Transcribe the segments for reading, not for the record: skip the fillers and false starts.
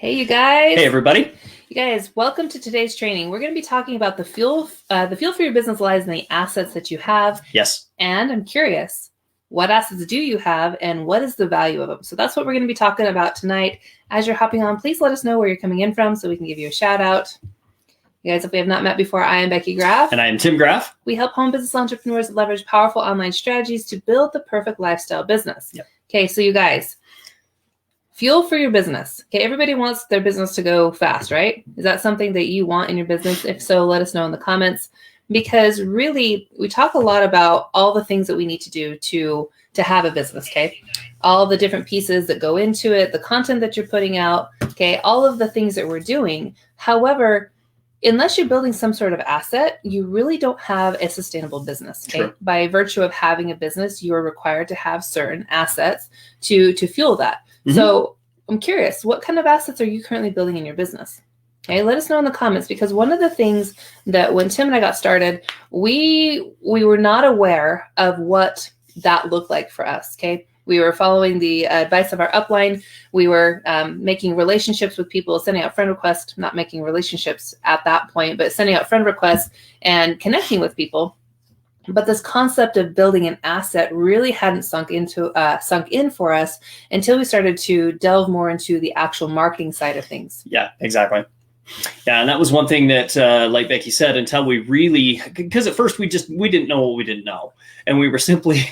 Hey, you guys. Hey, everybody. You guys, welcome to today's training. We're going to be talking about the fuel for your business lies in the assets that you have. Yes. And I'm curious, what assets do you have and what is the value of them? So that's what we're going to be talking about tonight. As you're hopping on, please let us know where you're coming in from so we can give you a shout out. You guys, if we have not met before, I am Becky Graff. And I am Tim Graff. We help home business entrepreneurs leverage powerful online strategies to build the perfect lifestyle business. Yep. Okay, so you guys, fuel for your business. Okay, everybody wants their business to go fast, right? Is that something that you want in your business? If so, let us know in the comments. Because really, we talk a lot about all the things that we need to do to have a business, okay? All the different pieces that go into it, the content that you're putting out, okay? All of the things that we're doing. However, unless you're building some sort of asset, you really don't have a sustainable business, okay? Sure. By virtue of having a business, you are required to have certain assets to fuel that. Mm-hmm. So I'm curious, what kind of assets are you currently building in your business? Okay, let us know in the comments, because one of the things that when Tim and I got started, we were not aware of what that looked like for us, okay? We were following the advice of our upline. We were making relationships with people, sending out friend requests, not making relationships at that point, but sending out friend requests and connecting with people. But this concept of building an asset really hadn't sunk in for us until we started to delve more into the actual marketing side of things. Yeah, exactly. Yeah, and that was one thing that, like Becky said, until we really, because at first we didn't know what we didn't know. And we were simply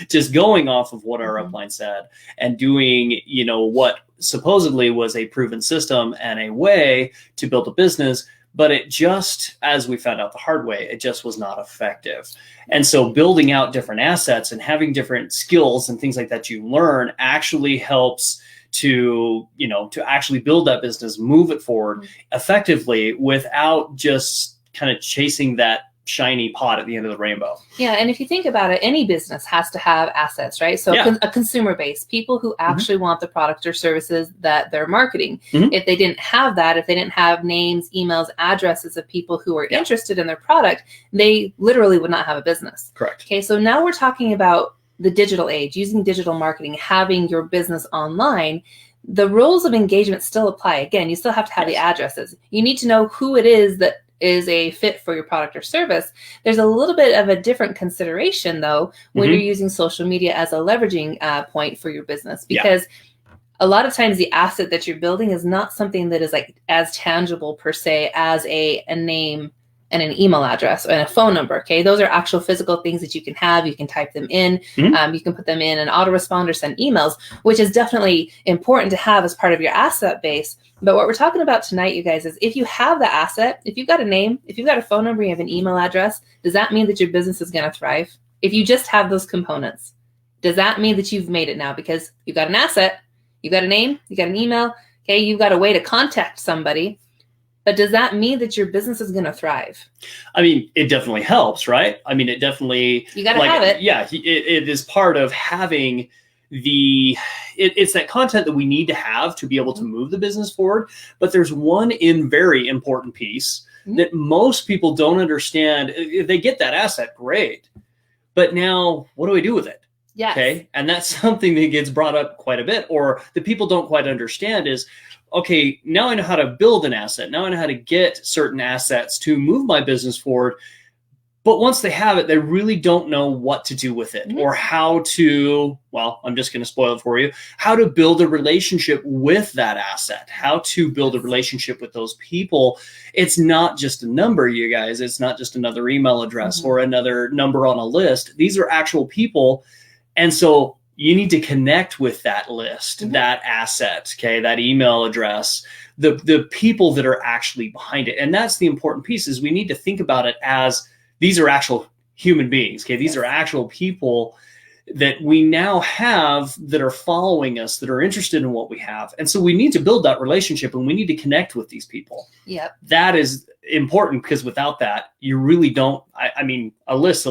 just going off of what our upline said and doing, what supposedly was a proven system and a way to build a business. But it just, as we found out the hard way, it just was not effective. And so building out different assets and having different skills and things like that you learn actually helps to actually build that business, move it forward effectively without just kind of chasing that shiny pot at the end of the rainbow. Yeah, and if you think about it, any business has to have assets, right? So a consumer base, people who actually want the product or services that they're marketing. If they didn't have that, if they didn't have names, emails, addresses of people who are interested in their product, they literally would not have a business. Correct. Okay, so now we're talking about the digital age, using digital marketing, having your business online. The rules of engagement still apply. Again, you still have to have the addresses. You need to know who it is that is a fit for your product or service. There's a little bit of a different consideration, though, when you're using social media as a leveraging point for your business, because a lot of times the asset that you're building is not something that is like as tangible per se as a name and an email address and a phone number. Okay, those are actual physical things that you can have. You can type them in. You can put them in an autoresponder, send emails, which is definitely important to have as part of your asset base. But what we're talking about tonight, you guys, is if you have the asset, if you've got a name, if you've got a phone number, you have an email address, does that mean that your business is going to thrive? If you just have those components, does that mean that you've made it now? Because you've got an asset, you've got a name, you've got an email, okay, you've got a way to contact somebody. But does that mean that your business is going to thrive? I mean, it definitely helps, right? I mean, it definitely... You got to have it. Yeah, it is part of having it's that content that we need to have to be able to move the business forward. But there's one very important piece that most people don't understand. If they get that asset, great. But now, what do we do with it? Yes. Okay. And that's something that gets brought up quite a bit, or that people don't quite understand is, okay, now I know how to build an asset. Now I know how to get certain assets to move my business forward. But once they have it, they really don't know what to do with it or how to, well, I'm just going to spoil it for you, how to build a relationship with that asset, how to build a relationship with those people. It's not just a number, you guys. It's not just another email address or another number on a list. These are actual people. And so you need to connect with that list, that asset, okay, that email address, the people that are actually behind it. And that's the important piece, is we need to think about it as these are actual human beings, okay? These are actual people that we now have that are following us, that are interested in what we have. And so we need to build that relationship, and we need to connect with these people. Yep. That is important, because without that, you really don't, I mean, a list,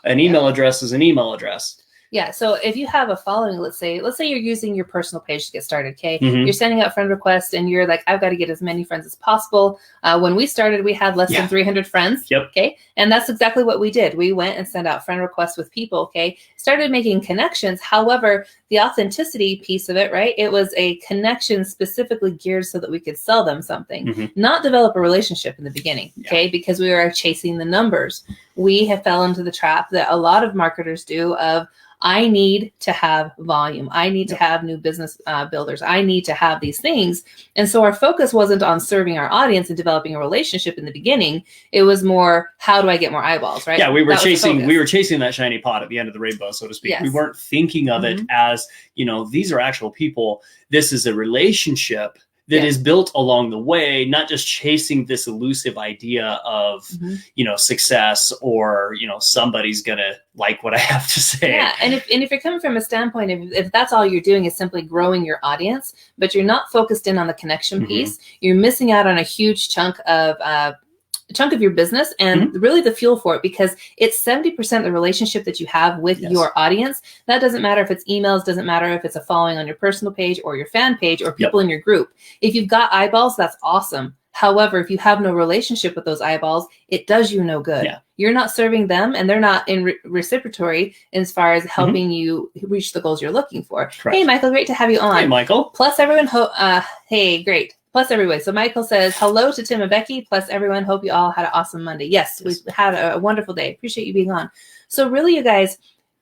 an email address is an email address. Yeah. So if you have a following, let's say you're using your personal page to get started. Okay. You're sending out friend requests and you're like, I've got to get as many friends as possible. When we started, we had less than 300 friends. Yep. Okay. And that's exactly what we did. We went and sent out friend requests with people. Okay. Started making connections. However, the authenticity piece of it, right? It was a connection specifically geared so that we could sell them something, not develop a relationship in the beginning, okay? Because we were chasing the numbers. We have fell into the trap that a lot of marketers do of, I need to have volume. I need to have new business builders. I need to have these things. And so our focus wasn't on serving our audience and developing a relationship in the beginning. It was more, how do I get more eyeballs, right? Yeah, we were chasing that shiny pot at the end of the rainbow, so to speak. Yes. We weren't thinking of it as, these are actual people. This is a relationship that is built along the way, not just chasing this elusive idea of, success or, somebody's going to like what I have to say. Yeah. And if you're coming from a standpoint of, if that's all you're doing is simply growing your audience, but you're not focused in on the connection piece, you're missing out on a huge chunk of your business and really the fuel for it, because it's 70% the relationship that you have with your audience. That doesn't matter if it's emails, doesn't matter if it's a following on your personal page or your fan page or people in your group. If you've got eyeballs, that's awesome. However, if you have no relationship with those eyeballs, it does you no good. You're not serving them, and they're not in reciprocatory as far as helping you reach the goals you're looking for. Correct. Hey, Michael, great to have you on. Hey, Michael. Plus, everyone, hey, great. Plus, everyone. So Michael says, hello to Tim and Becky. Plus, everyone, hope you all had an awesome Monday. Yes, we had a wonderful day. Appreciate you being on. So really, you guys,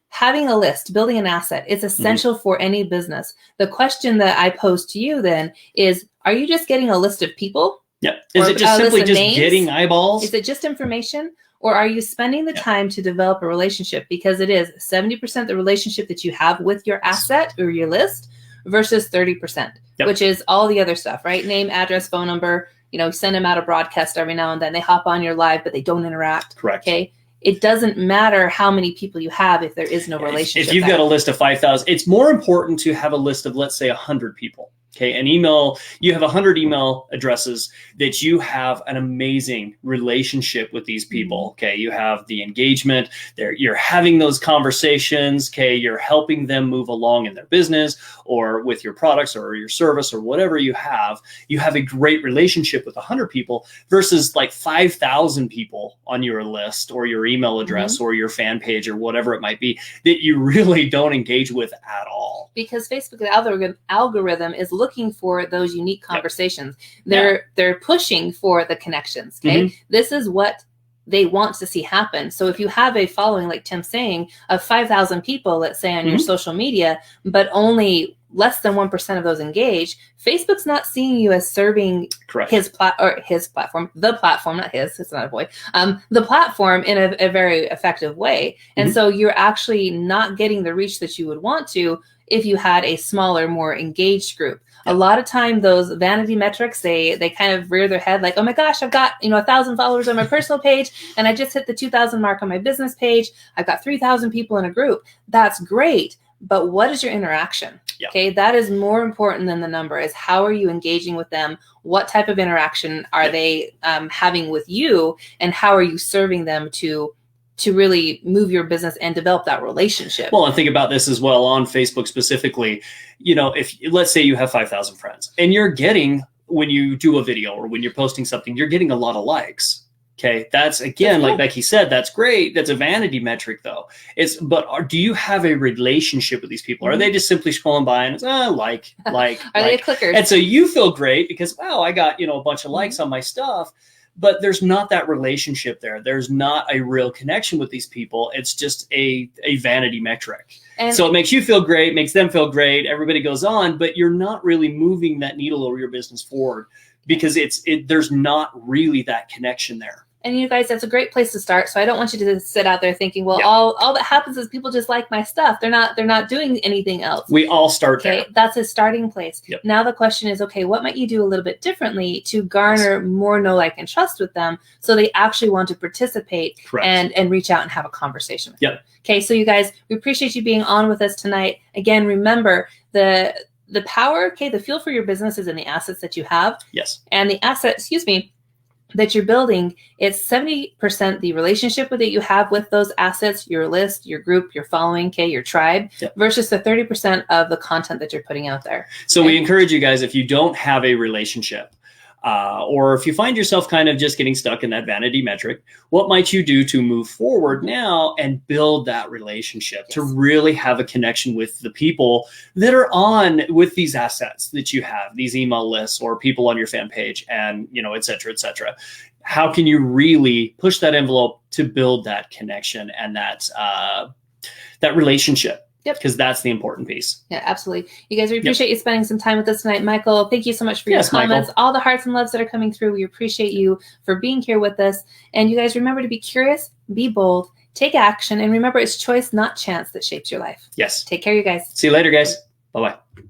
having a list, building an asset, it's essential for any business. The question that I pose to you then is, are you just getting a list of people? Yeah. Is it just simply just getting eyeballs? Is it just information? Or are you spending the time to develop a relationship? Because it is 70% the relationship that you have with your asset or your list versus 30%, which is all the other stuff, right? Name, address, phone number, send them out a broadcast every now and then. They hop on your live, but they don't interact. Correct. Okay. It doesn't matter how many people you have if there is no relationship. If you've got a list of 5,000, it's more important to have a list of, let's say, 100 people. Okay, an email, you have 100 email addresses that you have an amazing relationship with these people. Okay, you have the engagement, you're having those conversations. Okay, you're helping them move along in their business or with your products or your service or whatever you have. You have a great relationship with 100 people versus like 5,000 people on your list or your email address or your fan page or whatever it might be that you really don't engage with at all. Because Facebook algorithm is looking for those unique conversations. They're pushing for the connections. Okay. This is what they want to see happen. So if you have a following, like Tim's saying, of 5,000 people, let's say on your social media, but only less than 1% of those engage, Facebook's not seeing you as serving his platform, the platform, not his, it's not a boy, the platform in a very effective way. And so you're actually not getting the reach that you would want to if you had a smaller, more engaged group. A lot of time, those vanity metrics, they kind of rear their head like, oh my gosh, I've got 1,000 followers on my personal page, and I just hit the 2,000 mark on my business page. I've got 3,000 people in a group. That's great, but what is your interaction? Okay, that is more important than the number. Is how are you engaging with them? What type of interaction are they having with you, and how are you serving them to really move your business and develop that relationship? Well, and think about this as well on Facebook specifically. If let's say you have 5,000 friends and you're getting, when you do a video or when you're posting something, you're getting a lot of likes. Okay. That's again, like Becky said, that's great. That's a vanity metric though. Do you have a relationship with these people? Are they just simply scrolling by and it's like, are they clickers? And so you feel great because, wow, I got, a bunch of likes on my stuff. But there's not that relationship there. There's not a real connection with these people. It's just a vanity metric. And so it makes you feel great, makes them feel great. Everybody goes on, but you're not really moving that needle over your business forward because there's not really that connection there. And you guys, that's a great place to start. So I don't want you to sit out there thinking, well, all that happens is people just like my stuff. They're not doing anything else. We all start there. That's a starting place. Now the question is, okay, what might you do a little bit differently to garner more know, like, and trust with them so they actually want to participate and reach out and have a conversation with you? Okay, so you guys, we appreciate you being on with us tonight. Again, remember the power, the fuel for your business is in the assets that you have. Yes. And the asset, that you're building, it's 70% the relationship that you have with those assets, your list, your group, your following, your tribe, versus the 30% of the content that you're putting out there. So we encourage you guys, if you don't have a relationship, Or if you find yourself kind of just getting stuck in that vanity metric, what might you do to move forward now and build that relationship, to really have a connection with the people that are on with these assets that you have, these email lists or people on your fan page, and, et cetera, et cetera. How can you really push that envelope to build that connection and that relationship? Because that's the important piece. Yeah, absolutely. You guys, we appreciate you spending some time with us tonight. Michael, thank you so much for your comments. Michael. All the hearts and loves that are coming through. We appreciate you for being here with us. And you guys, remember to be curious, be bold, take action, and remember it's choice, not chance, that shapes your life. Yes. Take care, you guys. See you later, guys. Bye-bye.